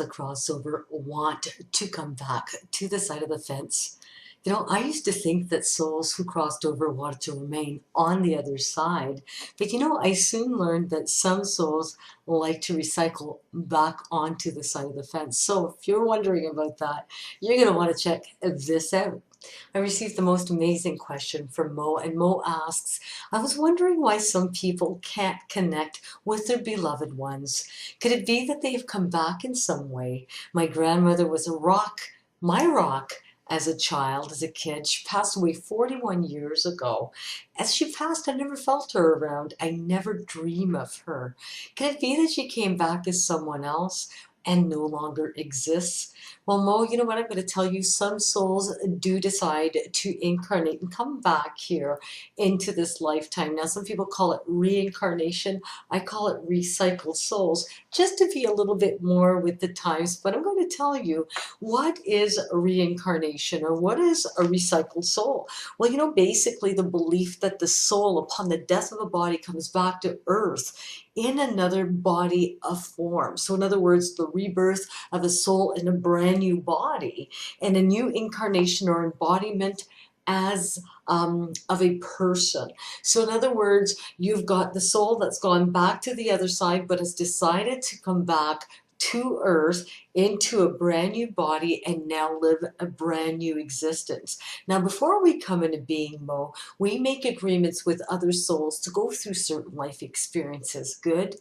that cross over want to come back to the side of the fence. You know, I used to think that souls who crossed over wanted to remain on the other side. But you know, I soon learned that some souls like to recycle back onto the side of the fence. So if you're wondering about that, you're going to want to check this out. I received the most amazing question from Mo, and Mo asks, I was wondering why some people can't connect with their beloved ones. Could it be that they have come back in some way? My grandmother was a rock, my rock, as a child, as a kid. She passed away 41 years ago. As she passed, I never felt her around. I never dream of her. Could it be that she came back as someone else and no longer exists? Well, Mo, you know what? I'm going to tell you, some souls do decide to incarnate and come back here into this lifetime. Now, some people call it reincarnation. I call it recycled souls, just to be a little bit more with the times. But I'm going to tell you, what is a reincarnation, or what is a recycled soul? Well, you know, basically the belief that the soul, upon the death of a body, comes back to earth in another body of form. So in other words, the rebirth of a soul in a brand new body and a new incarnation or embodiment as of a person. So in other words, you've got the soul that's gone back to the other side but has decided to come back to earth into a brand new body and now live a brand new existence. Now, before we come into being, Mo, we make agreements with other souls to go through certain life experiences, good,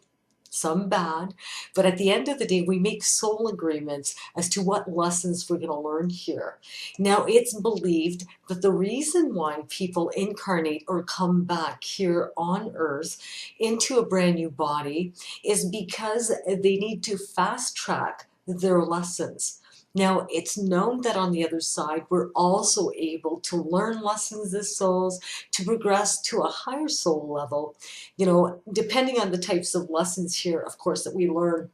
some bad, but at the end of the day, we make soul agreements as to what lessons we're going to learn here. Now, it's believed that the reason why people incarnate or come back here on earth into a brand new body is because they need to fast track their lessons. Now, it's known that on the other side, we're also able to learn lessons as souls, to progress to a higher soul level, you know, depending on the types of lessons here, of course, that we learn.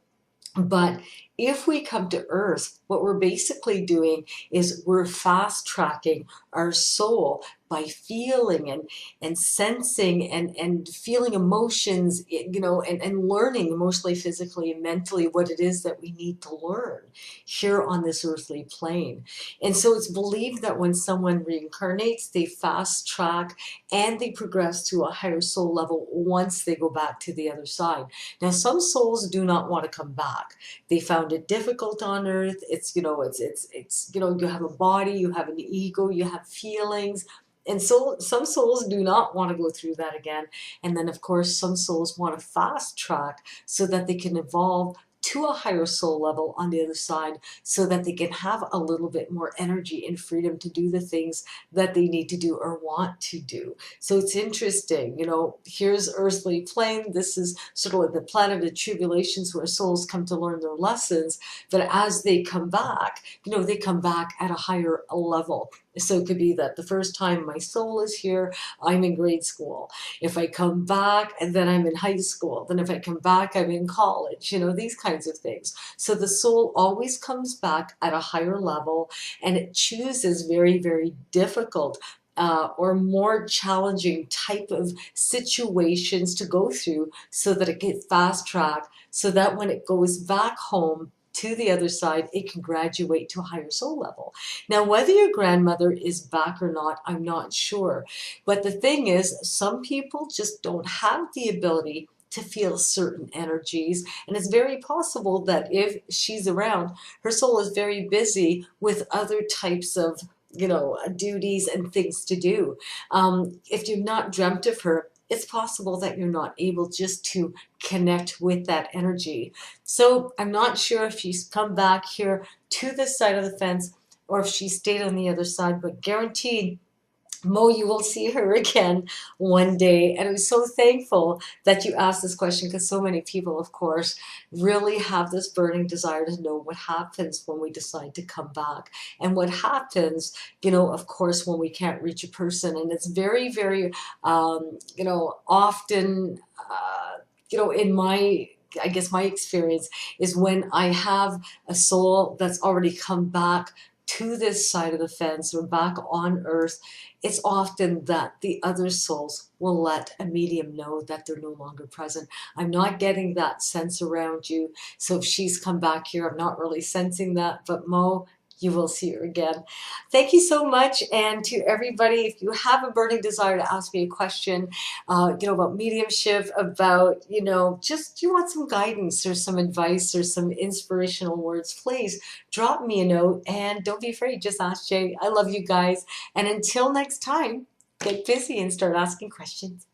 But if we come to earth, what we're basically doing is we're fast tracking our soul by feeling and sensing and feeling emotions, you know, and learning emotionally, physically, and mentally what it is that we need to learn here on this earthly plane. And so it's believed that when someone reincarnates, they fast track and they progress to a higher soul level once they go back to the other side. Now, some souls do not want to come back. They found it difficult on earth. It's, you know, you know, you have a body, you have an ego, you have feelings. And so some souls do not want to go through that again. And then, of course, some souls want to fast track so that they can evolve to a higher soul level on the other side, so that they can have a little bit more energy and freedom to do the things that they need to do or want to do. So it's interesting, you know, here's earthly plane. This is sort of like the planet of tribulations where souls come to learn their lessons. But as they come back, you know, they come back at a higher level. So it could be that the first time my soul is here, I'm in grade school. If I come back, and then I'm in high school. Then if I come back, I'm in college, you know, these kinds of things. So the soul always comes back at a higher level, and it chooses very, very difficult or more challenging type of situations to go through so that it gets fast tracked, so that when it goes back home to the other side, it can graduate to a higher soul level. Now, whether your grandmother is back or not, I'm not sure. But the thing is, some people just don't have the ability to feel certain energies. And it's very possible that if she's around, her soul is very busy with other types of, you know, duties and things to do. If you've not dreamt of her, it's possible that you're not able just to connect with that energy. So I'm not sure if she's come back here to this side of the fence or if she stayed on the other side, but guaranteed, Mo, you will see her again one day. And I'm so thankful that you asked this question, because so many people, of course, really have this burning desire to know what happens when we decide to come back. And what happens, you know, of course, when we can't reach a person. And it's very, very, you know, often, you know, in my, I guess my experience is when I have a soul that's already come back to this side of the fence or back on earth, it's often that the other souls will let a medium know that they're no longer present. I'm not getting that sense around you. So if she's come back here, I'm not really sensing that. But Mo, you will see her again. Thank you so much. And to everybody, if you have a burning desire to ask me a question, about mediumship, about, just you want some guidance or some advice or some inspirational words, please drop me a note and don't be afraid. Just ask Jay. I love you guys. And until next time, get busy and start asking questions.